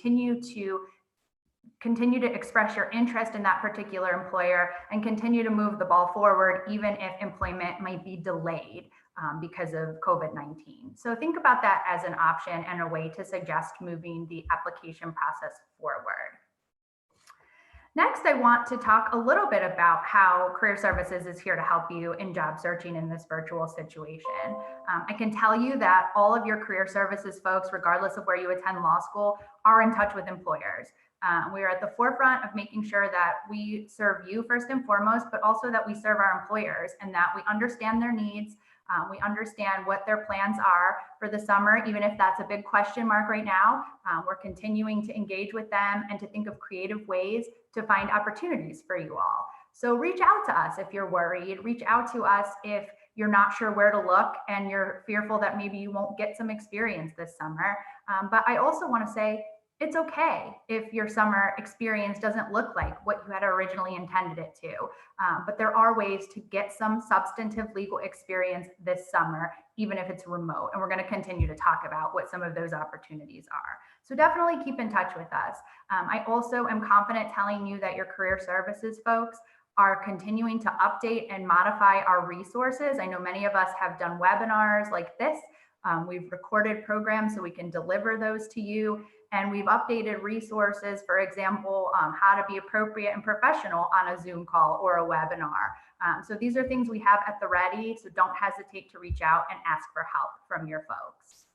continue to express your interest in that particular employer and continue to move the ball forward, even if employment might be delayed because of COVID-19. So think about that as an option and a way to suggest moving the application process forward. Next, I want to talk a little bit about how Career Services is here to help you in job searching in this virtual situation. I can tell you that all of your Career Services folks, regardless of where you attend law school, are in touch with employers. We are at the forefront of making sure that we serve you first and foremost, but also that we serve our employers and that we understand their needs. We understand what their plans are for the summer, even if that's a big question mark right now. We're continuing to engage with them and to think of creative ways to find opportunities for you all. So reach out to us if you're worried. Reach out to us if you're not sure where to look and you're fearful that maybe you won't get some experience this summer. But I also want to say, it's okay if your summer experience doesn't look like what you had originally intended it to. But there are ways to get some substantive legal experience this summer, even if it's remote. And we're going to continue to talk about what some of those opportunities are. So definitely keep in touch with us. I also am confident telling you that your Career Services folks are continuing to update and modify our resources. I know many of us have done webinars like this. We've recorded programs so we can deliver those to you. And we've updated resources, for example, how to be appropriate and professional on a Zoom call or a webinar. So these are things we have at the ready, so don't hesitate to reach out and ask for help from your folks.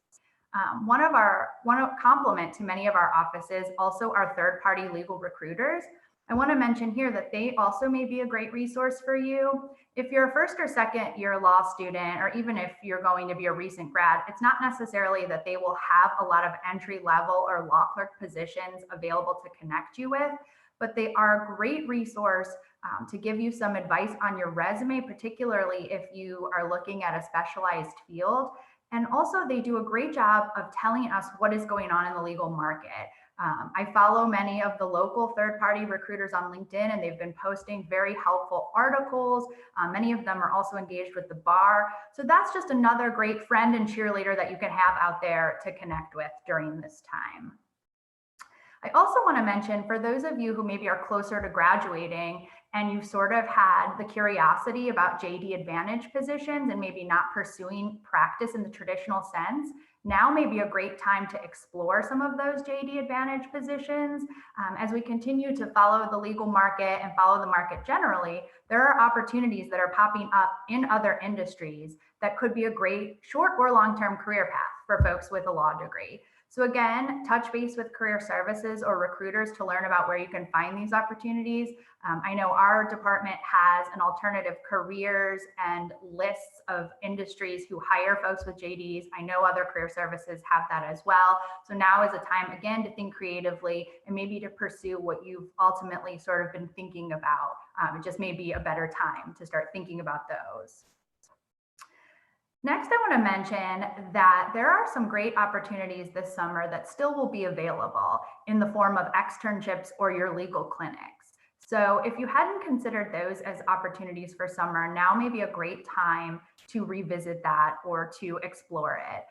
One complement to many of our offices also are third-party legal recruiters. I want to mention here that they also may be a great resource for you. If you're a first or second year law student, or even if you're going to be a recent grad, it's not necessarily that they will have a lot of entry level or law clerk positions available to connect you with, but they are a great resource to give you some advice on your resume, particularly if you are looking at a specialized field. And also they do a great job of telling us what is going on in the legal market. I follow many of the local third-party recruiters on LinkedIn, and they've been posting very helpful articles. Many of them are also engaged with the bar. So that's just another great friend and cheerleader that you can have out there to connect with during this time. I also want to mention, for those of you who maybe are closer to graduating and you've sort of had the curiosity about JD Advantage positions and maybe not pursuing practice in the traditional sense, now may be a great time to explore some of those JD Advantage positions. As we continue to follow the legal market and follow the market generally, there are opportunities that are popping up in other industries that could be a great short or long-term career path for folks with a law degree. So again, touch base with Career Services or recruiters to learn about where you can find these opportunities. I know our department has an alternative careers and lists of industries who hire folks with JDs. I know other Career Services have that as well. So now is a time, again, to think creatively and maybe to pursue what you've ultimately sort of been thinking about. It just may be a better time to start thinking about those. Next, I want to mention that there are some great opportunities this summer that still will be available in the form of externships or your legal clinics. So if you hadn't considered those as opportunities for summer, now may be a great time to revisit that or to explore it.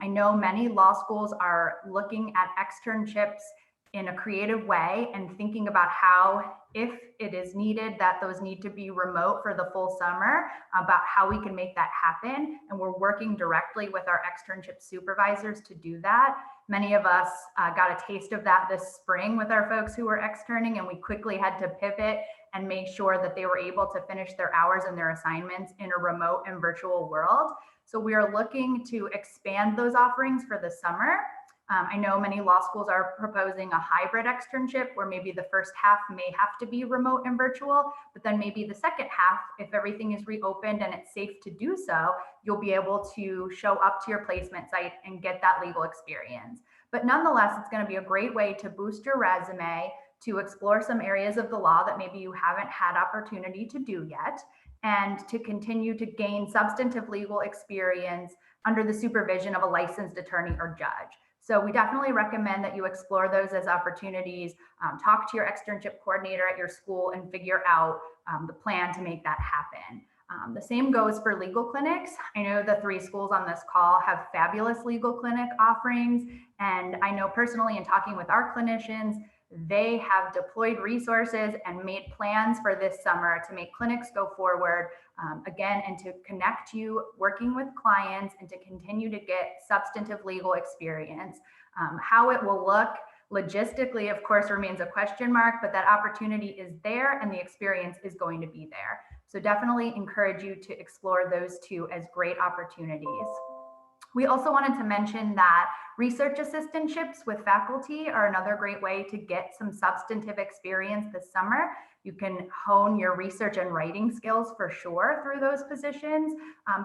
I know many law schools are looking at externships in a creative way and thinking about how, if it is needed, that those need to be remote for the full summer, about how we can make that happen. And we're working directly with our externship supervisors to do that. Many of us got a taste of that this spring with our folks who were externing, and we quickly had to pivot and make sure that they were able to finish their hours and their assignments in a remote and virtual world. So we are looking to expand those offerings for the summer. I know many law schools are proposing a hybrid externship where maybe the first half may have to be remote and virtual, but then maybe the second half, if everything is reopened and it's safe to do so, you'll be able to show up to your placement site and get that legal experience. But nonetheless, it's going to be a great way to boost your resume, to explore some areas of the law that maybe you haven't had opportunity to do yet, and to continue to gain substantive legal experience under the supervision of a licensed attorney or judge. So we definitely recommend that you explore those as opportunities, talk to your externship coordinator at your school and figure out the plan to make that happen. The same goes for legal clinics. I know the 3 schools on this call have fabulous legal clinic offerings. And I know personally in talking with our clinicians, they have deployed resources and made plans for this summer to make clinics go forward again, and to connect you working with clients and to continue to get substantive legal experience. How it will look logistically, of course, remains a question mark, but that opportunity is there and the experience is going to be there. So definitely encourage you to explore those 2 as great opportunities. We also wanted to mention that research assistantships with faculty are another great way to get some substantive experience this summer. You can hone your research and writing skills for sure through those positions,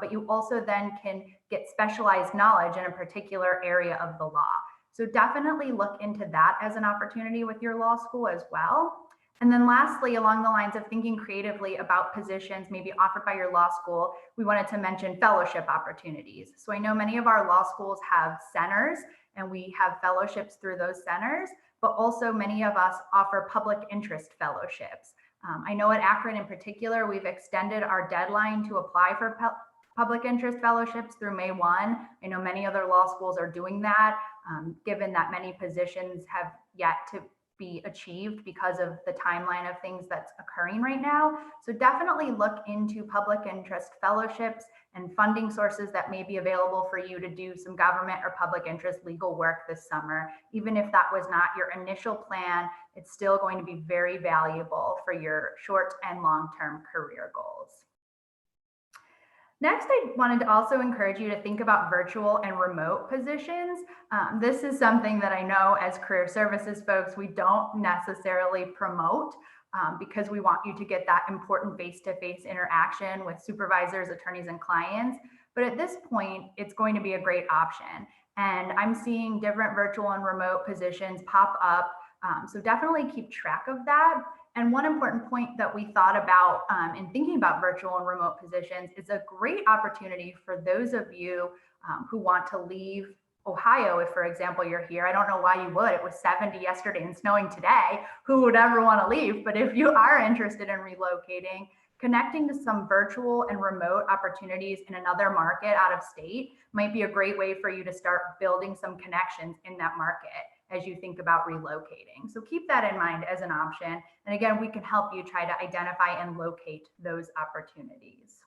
but you also then can get specialized knowledge in a particular area of the law. So definitely look into that as an opportunity with your law school as well. And then lastly, along the lines of thinking creatively about positions maybe offered by your law school, we wanted to mention fellowship opportunities. So I know many of our law schools have centers and we have fellowships through those centers, but also many of us offer public interest fellowships. I know at Akron in particular, we've extended our deadline to apply for public interest fellowships through May 1. I know many other law schools are doing that, given that many positions have yet to be achieved because of the timeline of things that's occurring right now. So definitely look into public interest fellowships and funding sources that may be available for you to do some government or public interest legal work this summer. Even if that was not your initial plan, it's still going to be very valuable for your short and long-term career goals. Next, I wanted to also encourage you to think about virtual and remote positions. This is something that I know as career services folks, we don't necessarily promote because we want you to get that important face-to-face interaction with supervisors, attorneys, and clients. But at this point, it's going to be a great option. And I'm seeing different virtual and remote positions pop up. So definitely keep track of that. And one important point that we thought about in thinking about virtual and remote positions is a great opportunity for those of you who want to leave Ohio. If, for example, you're here, I don't know why you would. It was 70 yesterday and snowing today. Who would ever want to leave? But if you are interested in relocating, connecting to some virtual and remote opportunities in another market out of state might be a great way for you to start building some connections in that market as you think about relocating. So keep that in mind as an option. And again, we can help you try to identify and locate those opportunities.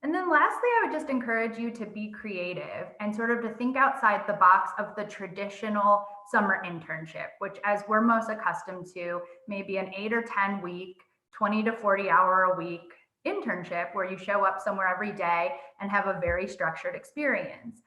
And then lastly, I would just encourage you to be creative and sort of to think outside the box of the traditional summer internship, which as we're most accustomed to, maybe an 8 or 10 week, 20 to 40 hour a week internship where you show up somewhere every day and have a very structured experience.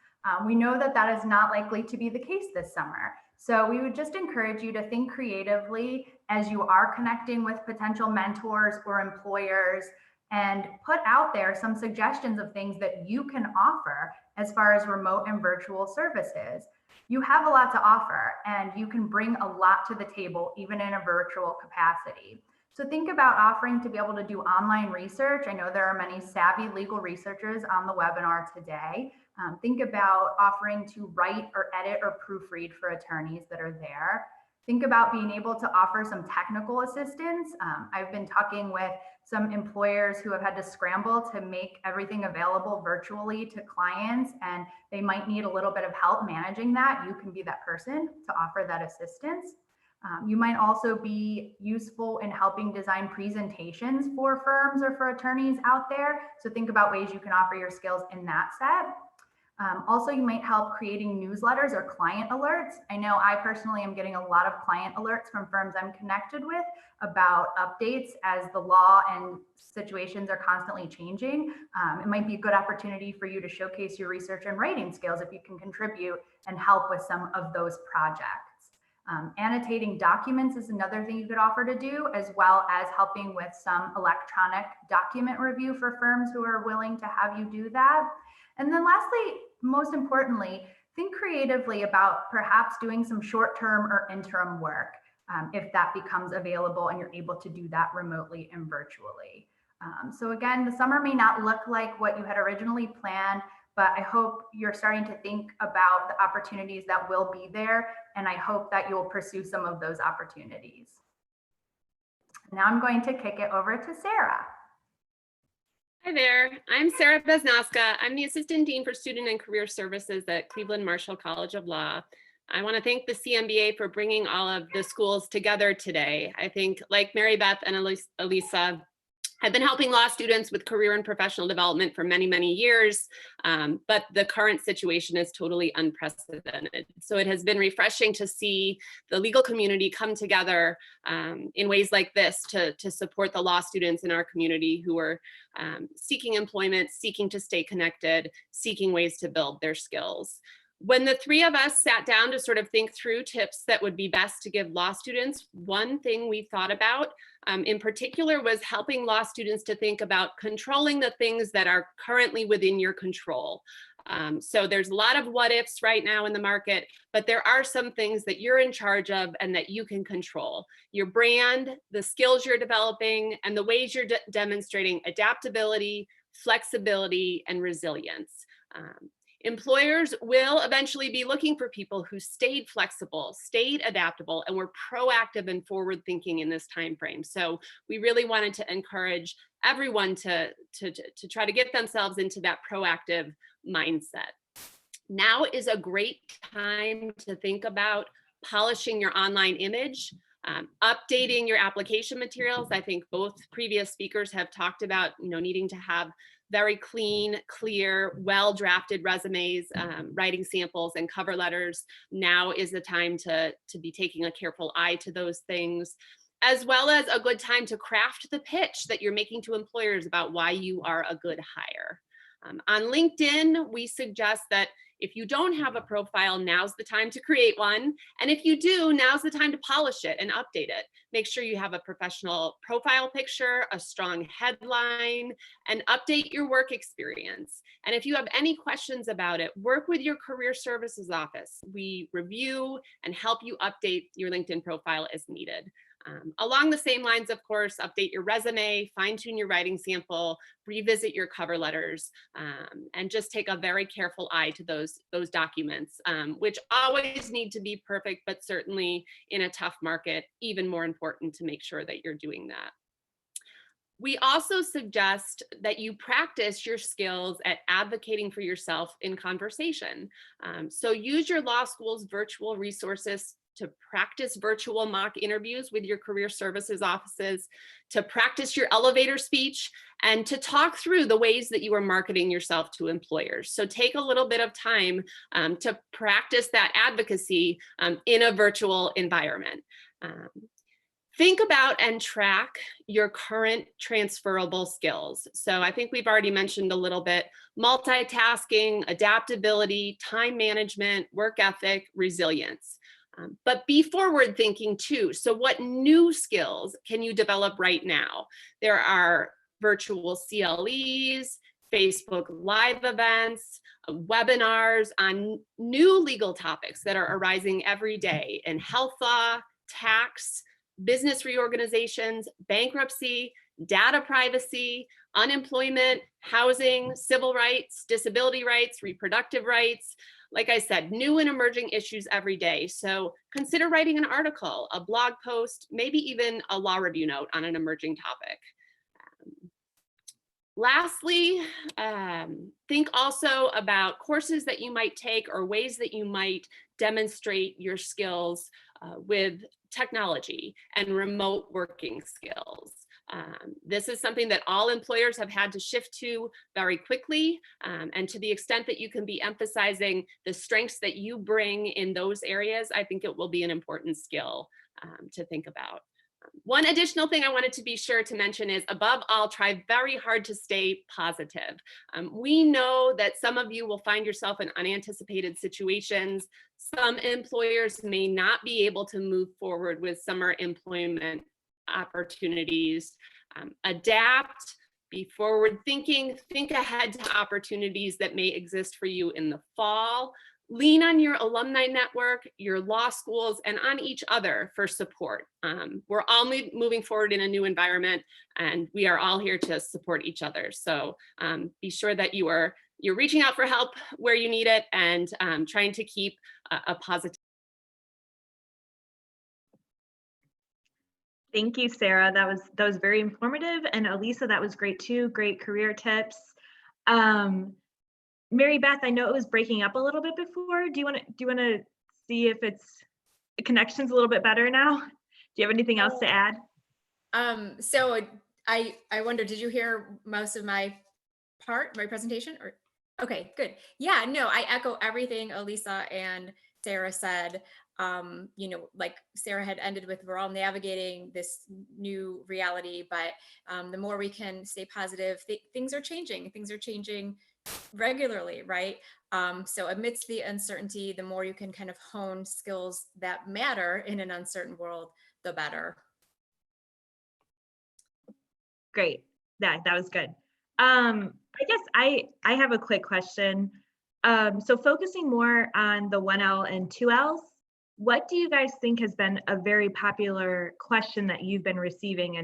We know that that is not likely to be the case this summer. So we would just encourage you to think creatively as you are connecting with potential mentors or employers and put out there some suggestions of things that you can offer as far as remote and virtual services. You have a lot to offer and you can bring a lot to the table, even in a virtual capacity. So think about offering to be able to do online research. I know there are many savvy legal researchers on the webinar today. Think about offering to write or edit or proofread for attorneys that are there. Think about being able to offer some technical assistance. I've been talking with some employers who have had to scramble to make everything available virtually to clients, and they might need a little bit of help managing that. You can be that person to offer that assistance. You might also be useful in helping design presentations for firms or for attorneys out there. So think about ways you can offer your skills in that set. Also, you might help creating newsletters or client alerts. I know I personally am getting a lot of client alerts from firms I'm connected with about updates as the law and situations are constantly changing. It might be a good opportunity for you to showcase your research and writing skills if you can contribute and help with some of those projects. Annotating documents is another thing you could offer to do, as well as helping with some electronic document review for firms who are willing to have you do that. And then lastly, most importantly, think creatively about perhaps doing some short-term or interim work if that becomes available and you're able to do that remotely and virtually. So again, the summer may not look like what you had originally planned, but I hope you're starting to think about the opportunities that will be there, and I hope that you'll pursue some of those opportunities. Now I'm going to kick it over to Sarah. Hi there, I'm Sarah Besnaska. I'm the Assistant Dean for Student and Career Services at Cleveland Marshall College of Law. I want to thank the CMBA for bringing all of the schools together today. I think, like Mary Beth and Elisa, I've been helping law students with career and professional development for many, many years, but the current situation is totally unprecedented. So it has been refreshing to see the legal community come together in ways like this to support the law students in our community who are seeking employment, seeking to stay connected, seeking ways to build their skills. When the three of us sat down to sort of think through tips that would be best to give law students, one thing we thought about in particular was helping law students to think about controlling the things that are currently within your control. So there's a lot of what ifs right now in the market, but there are some things that you're in charge of and that you can control. Your brand, the skills you're developing, and the ways you're demonstrating adaptability, flexibility, and resilience. Employers will eventually be looking for people who stayed flexible, stayed adaptable, and were proactive and forward thinking in this time frame. So we really wanted to encourage everyone to try to get themselves into that proactive mindset. Now is a great time to think about polishing your online image, updating your application materials. I think both previous speakers have talked about, needing to have very clean, clear, well-drafted resumes, writing samples and cover letters. Now is the time to be taking a careful eye to those things, as well as a good time to craft the pitch that you're making to employers about why you are a good hire. On LinkedIn, we suggest that if you don't have a profile, now's the time to create one. And if you do, now's the time to polish it and update it. Make sure you have a professional profile picture, a strong headline, and update your work experience. And if you have any questions about it, work with your career services office. We review and help you update your LinkedIn profile as needed. Along the same lines, of course, update your resume, fine-tune your writing sample, revisit your cover letters, and just take a very careful eye to those documents, which always need to be perfect, but certainly in a tough market, even more important to make sure that you're doing that. We also suggest that you practice your skills at advocating for yourself in conversation. So use your law school's virtual resources to practice virtual mock interviews with your career services offices, to practice your elevator speech, and to talk through the ways that you are marketing yourself to employers. So take a little bit of time to practice that advocacy in a virtual environment. Think about and track your current transferable skills. So I think we've already mentioned a little bit, multitasking, adaptability, time management, work ethic, resilience. But be forward thinking too. So what new skills can you develop right now? There are virtual CLEs, Facebook Live events, webinars on new legal topics that are arising every day in health law, tax, business reorganizations, bankruptcy, data privacy, unemployment, housing, civil rights, disability rights, reproductive rights. Like I said, new and emerging issues every day. So consider writing an article, a blog post, maybe even a law review note on an emerging topic. Lastly, think also about courses that you might take or ways that you might demonstrate your skills with technology and remote working skills. This is something that all employers have had to shift to very quickly. And to the extent that you can be emphasizing the strengths that you bring in those areas, I think it will be an important skill to think about. One additional thing I wanted to be sure to mention is, above all, try very hard to stay positive. We know that some of you will find yourself in unanticipated situations. Some employers may not be able to move forward with summer employment opportunities. Adapt, be forward thinking, think ahead to opportunities that may exist for you in the fall. Lean on your alumni network, your law schools, and on each other for support. We're all moving forward in a new environment, and we are all here to support each other. So be sure that you're reaching out for help where you need it, and trying to keep a positive. Thank you, Sarah. That was very informative, and Elisa, that was great too. Great career tips. Um, Mary Beth, I know it was breaking up a little bit before. Do you want to see if the connection's a little bit better now? Do you have anything else to add? So I wonder, did you hear most of my presentation? Or okay, good. Yeah, no, I echo everything Elisa and Sarah said. Like Sarah had ended with, we're all navigating this new reality, but the more we can stay positive, things are changing. Things are changing regularly, right? So amidst the uncertainty, the more you can kind of hone skills that matter in an uncertain world, the better. Great. That was good. I guess I have a quick question. So focusing more on the 1L and 2Ls, what do you guys think has been a very popular question that you've been receiving,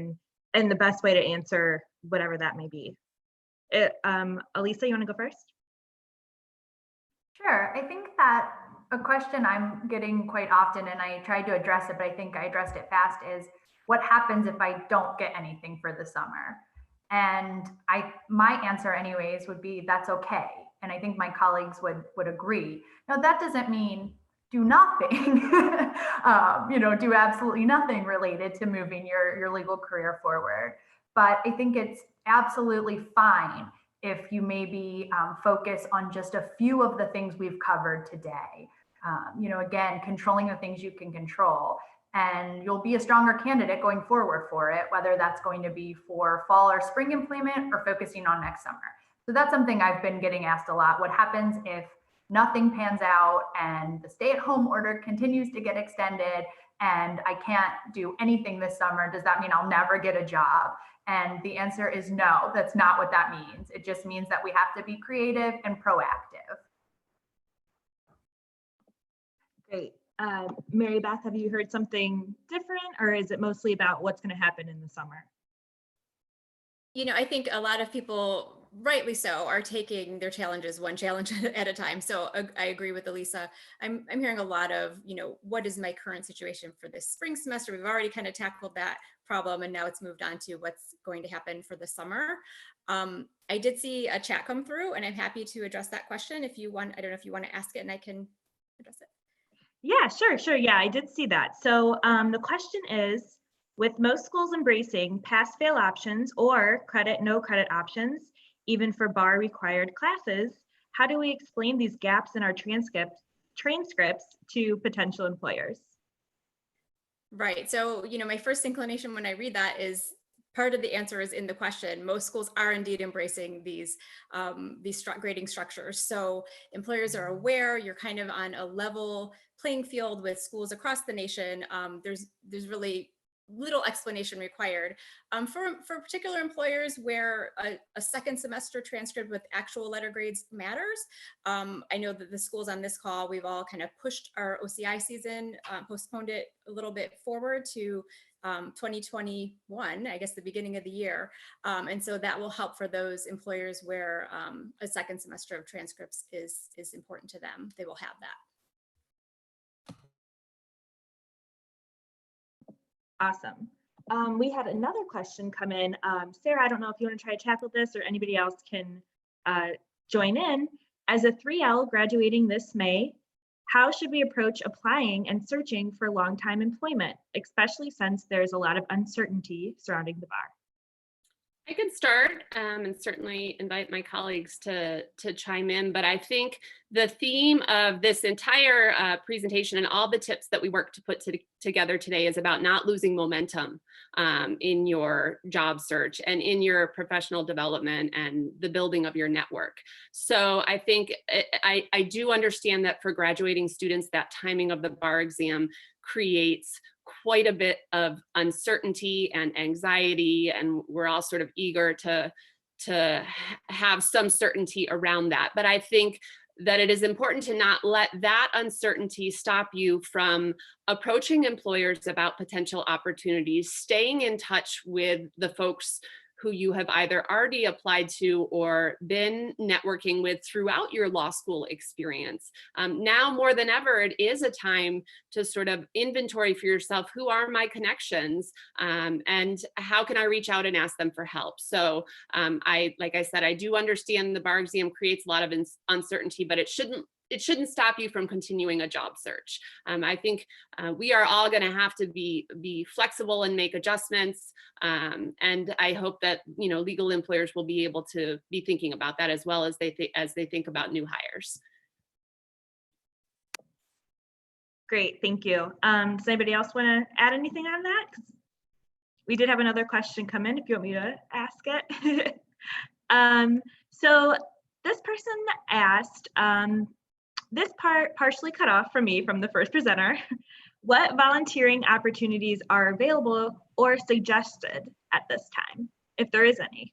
and the best way to answer whatever that may be? Elisa, you want to go first? Sure. I think that a question I'm getting quite often, and I tried to address it, but I think I addressed it fast, is what happens if I don't get anything for the summer? And my answer anyways would be that's okay. And I think my colleagues would agree. Now that doesn't mean do nothing, do absolutely nothing related to moving your legal career forward. But I think it's absolutely fine if you maybe focus on just a few of the things we've covered today. Again, controlling the things you can control. And you'll be a stronger candidate going forward for it, whether that's going to be for fall or spring employment or focusing on next summer. So that's something I've been getting asked a lot. What happens if nothing pans out and the stay-at-home order continues to get extended and I can't do anything this summer? Does that mean I'll never get a job? And the answer is no, that's not what that means. It just means that we have to be creative and proactive. Great. Mary Beth, have you heard something different, or is it mostly about what's going to happen in the summer? I think a lot of people, rightly so, are taking their challenges one challenge at a time. So I agree with Elisa. I'm hearing a lot of, what is my current situation for this spring semester? We've already kind of tackled that problem, and now it's moved on to what's going to happen for the summer. I did see a chat come through, and I'm happy to address that question if you want. I don't know if you want to ask it and I can address it. Yeah, sure. Yeah, I did see that. So the question is, with most schools embracing pass-fail options or no credit options, even for bar required classes, how do we explain these gaps in our transcripts to potential employers? Right. So, my first inclination when I read that is part of the answer is in the question. Most schools are indeed embracing these grading structures. So employers are aware you're kind of on a level playing field with schools across the nation. There's really little explanation required. For particular employers where a second semester transcript with actual letter grades matters, I know that the schools on this call, we've all kind of pushed our OCI season, postponed it a little bit forward to 2021, I guess the beginning of the year. And so that will help for those employers where a second semester of transcripts is important to them. They will have that. Awesome. We had another question come in. Sarah, I don't know if you want to try to tackle this or anybody else can join in. As a 3L graduating this May, how should we approach applying and searching for long-time employment, especially since there's a lot of uncertainty surrounding the bar? I could start and certainly invite my colleagues to chime in, but I think the theme of this entire presentation and all the tips that we worked to put together today is about not losing momentum in your job search and in your professional development and the building of your network. So I think I do understand that for graduating students, that timing of the bar exam creates quite a bit of uncertainty and anxiety, and we're all sort of eager to have some certainty around that. But I think that it is important to not let that uncertainty stop you from approaching employers about potential opportunities, staying in touch with the folks who you have either already applied to or been networking with throughout your law school experience. Now more than ever, it is a time to sort of inventory for yourself, who are my connections, and how can I reach out and ask them for help? So like I said, I do understand the bar exam creates a lot of uncertainty, but it shouldn't stop you from continuing a job search. I think we are all going to have to be flexible and make adjustments. And I hope that, you know, legal employers will be able to be thinking about that as well as they think about new hires. Great, thank you. Does anybody else want to add anything on that? 'Cause we did have another question come in if you want me to ask it. So this person asked, this part partially cut off for me from the first presenter. What volunteering opportunities are available or suggested at this time, if there is any?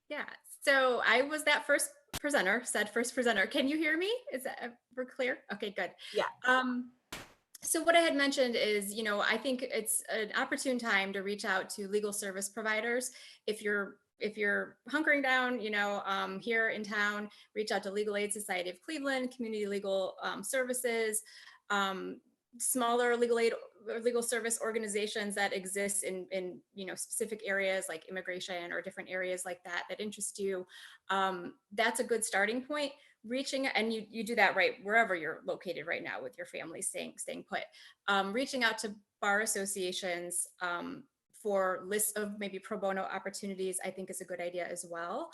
Yeah, so I was that first presenter. Can you hear me? Is that, we're clear? Okay, good. Yeah. So what I had mentioned is, you know, I think it's an opportune time to reach out to legal service providers. If you're hunkering down, you know, here in town, reach out to Legal Aid Society of Cleveland, Community Legal Services, smaller legal aid or legal service organizations that exist in you know, specific areas like immigration or different areas like that interest you. That's a good starting point. Reaching, and you do that right wherever you're located right now with your family, staying put. Reaching out to bar associations for lists of maybe pro bono opportunities, I think is a good idea as well.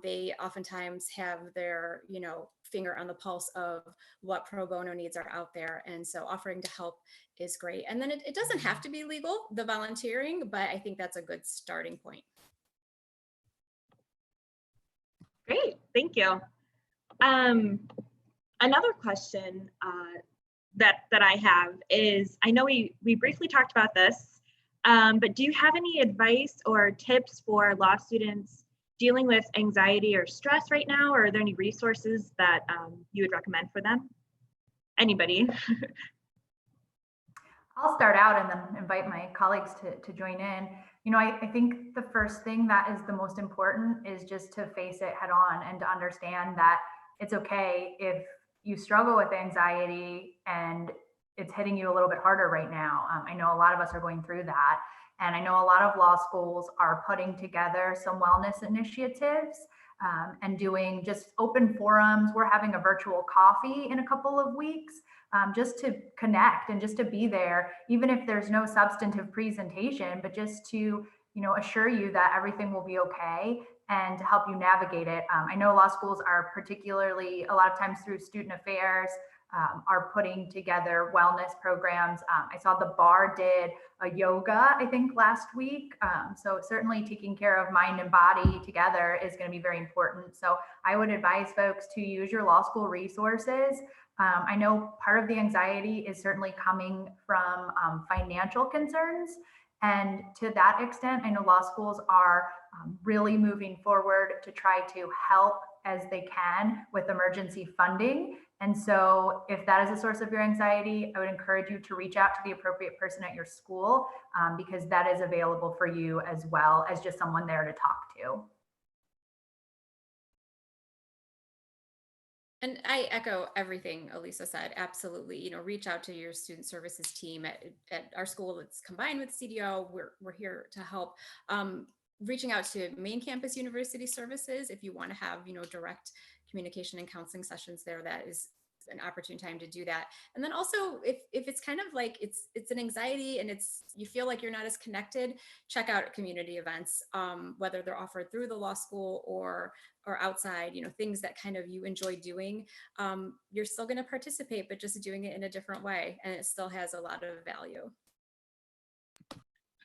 They oftentimes have their, you know, finger on the pulse of what pro bono needs are out there. And so offering to help is great. And then it doesn't have to be legal, the volunteering, but I think that's a good starting point. Great, thank you. Another question that I have is, I know we briefly talked about this, but do you have any advice or tips for law students dealing with anxiety or stress right now? Or are there any resources that you would recommend for them? Anybody? I'll start out and then invite my colleagues to join in. You know, I think the first thing that is the most important is just to face it head on and to understand that it's okay if you struggle with anxiety and it's hitting you a little bit harder right now. I know a lot of us are going through that. And I know a lot of law schools are putting together some wellness initiatives and doing just open forums. We're having a virtual coffee in a couple of weeks just to connect and just to be there, even if there's no substantive presentation, but just to, you know, assure you that everything will be okay and to help you navigate it. I know law schools are particularly, a lot of times through student affairs, are putting together wellness programs. I saw the bar did a yoga, I think last week. So certainly taking care of mind and body together is going to be very important. So I would advise folks to use your law school resources. I know part of the anxiety is certainly coming from financial concerns. And to that extent, I know law schools are really moving forward to try to help as they can with emergency funding. And so if that is a source of your anxiety, I would encourage you to reach out to the appropriate person at your school because that is available for you as well as just someone there to talk to. And I echo everything Elisa said. Absolutely. You know, reach out to your student services team at our school that's combined with CDO. We're here to help. Reaching out to main campus university services if you want to have, you know, direct communication and counseling sessions there, that is an opportune time to do that. And then also if it's kind of like it's an anxiety and you feel like you're not as connected, check out community events, whether they're offered through the law school or outside, you know, things that kind of you enjoy doing. You're still going to participate, but just doing it in a different way, and it still has a lot of value.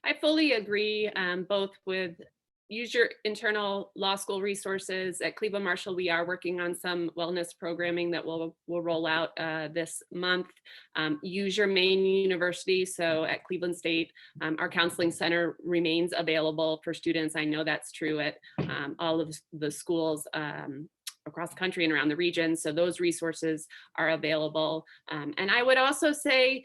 I fully agree, both with use your internal law school resources. At Cleveland Marshall, we are working on some wellness programming that will roll out this month. Use your main university. So at Cleveland State, our counseling center remains available for students. I know that's true at all of the schools across the country and around the region. So those resources are available. And I would also say,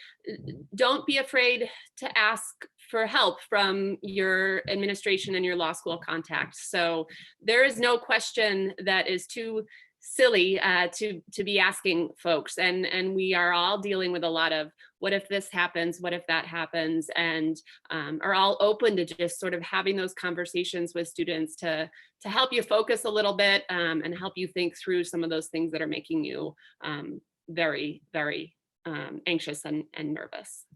don't be afraid to ask for help from your administration and your law school contacts. So there is no question that is too silly to be asking folks, and we are all dealing with a lot of what if this happens, what if that happens, and are all open to just sort of having those conversations with students to help you focus a little bit and help you think through some of those things that are making you very, very anxious and nervous.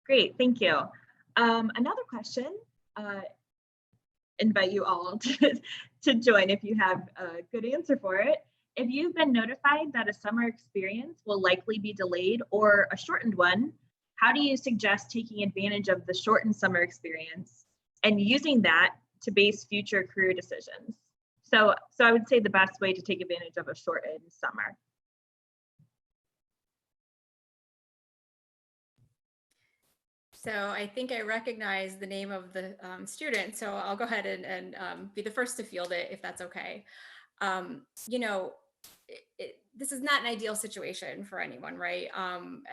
Great, thank you. Another question, invite you all to join if you have a good answer for it. If you've been notified that a summer experience will likely be delayed or a shortened one, how do you suggest taking advantage of the shortened summer experience and using that to base future career decisions? So I would say the best way to take advantage of a shortened summer. So I think I recognize the name of the student, so I'll go ahead and be the first to field it if that's okay. You know, this is not an ideal situation for anyone, right?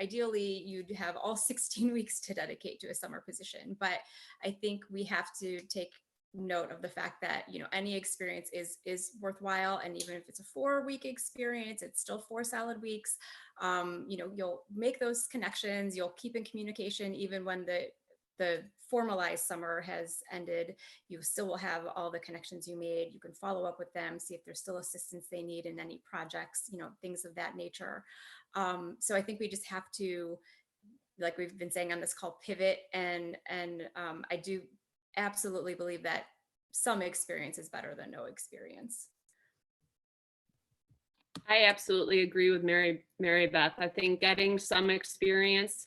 Ideally, you'd have all 16 weeks to dedicate to a summer position, but I think we have to take note of the fact that, you know, any experience is worthwhile, and even if it's a 4-week experience, it's still 4 solid weeks. You know, you'll make those connections, you'll keep in communication even when the formalized summer has ended. You still will have all the connections you made. You can follow up with them, see if there's still assistance they need in any projects, you know, things of that nature. So I think we just have to, like we've been saying on this call, pivot, and I do absolutely believe that some experience is better than no experience. I absolutely agree with Mary Beth. I think getting some experience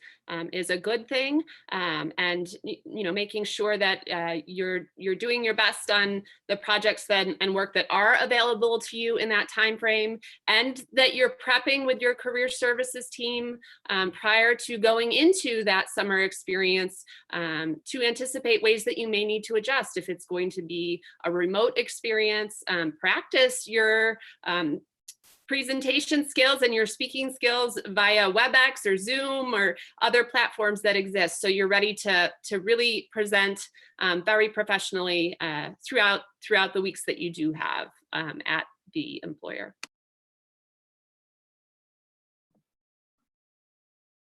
is a good thing, and you know, making sure that you're doing your best on the projects and work that are available to you in that time frame, and that you're prepping with your career services team prior to going into that summer experience to anticipate ways that you may need to adjust. If it's going to be a remote experience, practice your presentation skills and your speaking skills via WebEx or Zoom or other platforms that exist, so you're ready to really present very professionally throughout the weeks that you do have at the employer.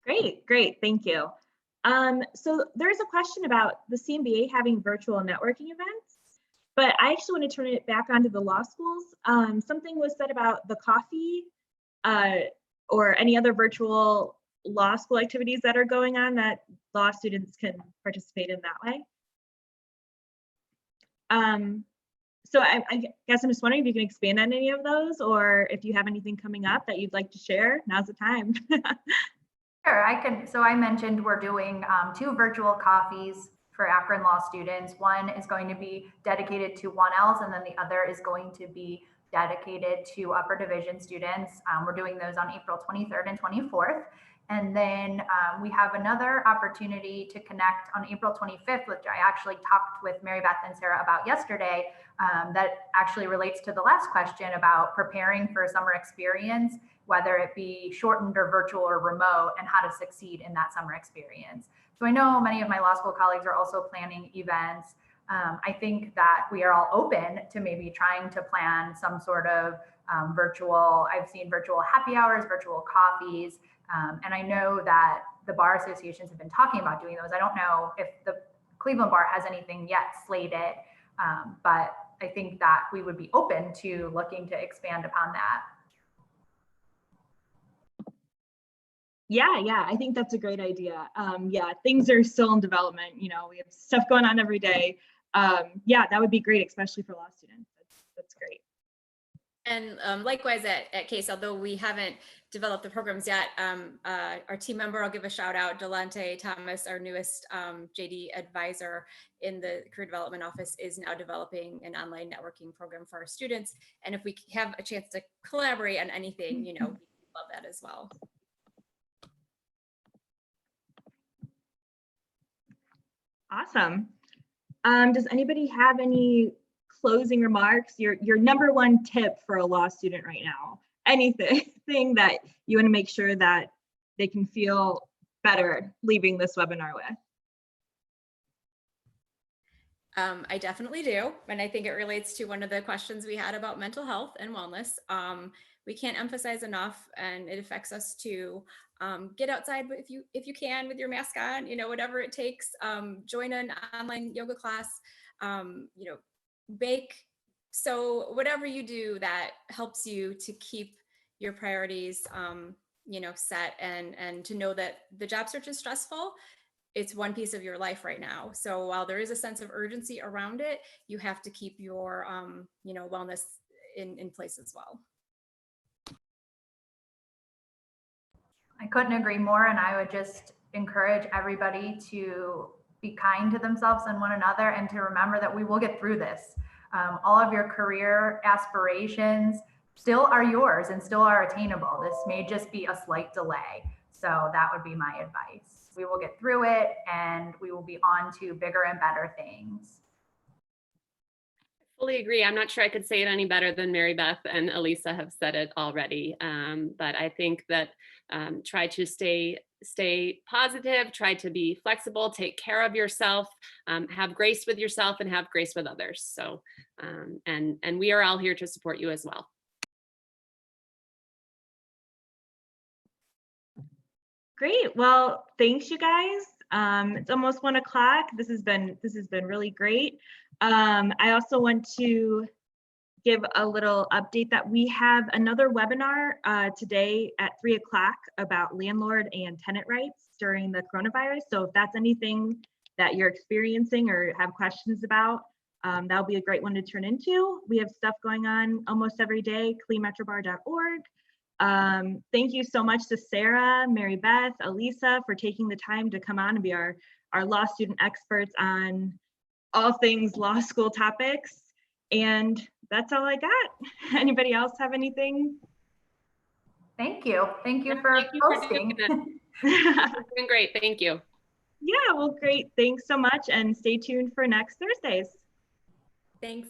Great, thank you. So there's a question about the CMBA having virtual networking events, but I actually want to turn it back onto the law schools. Something was said about the coffee or any other virtual law school activities that are going on that law students can participate in that way. So I guess I'm just wondering if you can expand on any of those, or if you have anything coming up that you'd like to share. Now's the time. Sure, I can. So I mentioned we're doing 2 virtual coffees for Akron Law students. One is going to be dedicated to 1Ls, and then the other is going to be dedicated to upper division students. We're doing those on April 23rd and 24th. And then we have another opportunity to connect on April 25th, which I actually talked with Mary Beth and Sarah about yesterday, that actually relates to the last question about preparing for a summer experience, whether it be shortened or virtual or remote, and how to succeed in that summer experience. So I know many of my law school colleagues are also planning events. I think that we are all open to maybe trying to plan some sort of virtual, I've seen virtual happy hours, virtual coffees, and I know that the bar associations have been talking about doing those. I don't know if the Cleveland Bar has anything yet slated, but I think that we would be open to looking to expand upon that. Yeah, I think that's a great idea. Yeah, things are still in development. You know, we have stuff going on every day. Yeah, that would be great, especially for law students. That's great. And likewise at CASE, although we haven't developed the programs yet, our team member, I'll give a shout out, Delante Thomas, our newest JD advisor in the Career Development Office, is now developing an online networking program for our students. And if we have a chance to collaborate on anything, you know, we love that as well. Awesome. Does anybody have any closing remarks, your number one tip for a law student right now, anything that you want to make sure that they can feel better leaving this webinar with? I definitely do. And I think it relates to one of the questions we had about mental health and wellness. We can't emphasize enough, and it affects us to get outside if you can with your mask on, whatever it takes. Join an online yoga class, bake. So whatever you do that helps you to keep your priorities, set, and to know that the job search is stressful. It's one piece of your life right now. So while there is a sense of urgency around it, you have to keep your, wellness in place as well. I couldn't agree more. And I would just encourage everybody to be kind to themselves and one another, and to remember that we will get through this. All of your career aspirations still are yours and still are attainable. This may just be a slight delay. So that would be my advice. We will get through it, and we will be on to bigger and better things. Fully agree. I'm not sure I could say it any better than Mary Beth and Elisa have said it already. But I think that try to stay positive, try to be flexible, take care of yourself, have grace with yourself, and have grace with others. So, and we are all here to support you as well. Great. Well, thanks you guys. It's almost 1 o'clock. This has been really great. I also want to give a little update that we have another webinar today at 3 o'clock about landlord and tenant rights during the coronavirus. So if that's anything that you're experiencing or have questions about, that'll be a great one to turn into. We have stuff going on almost every day, cleanmetrobar.org. Thank you so much to Sarah, Mary Beth, Elisa for taking the time to come on and be our law student experts on all things law school topics. And that's all I got. Anybody else have anything? Thank you. Thank you for hosting. It's been great. Thank you. Yeah, well, great. Thanks so much. And stay tuned for next Thursdays. Thanks.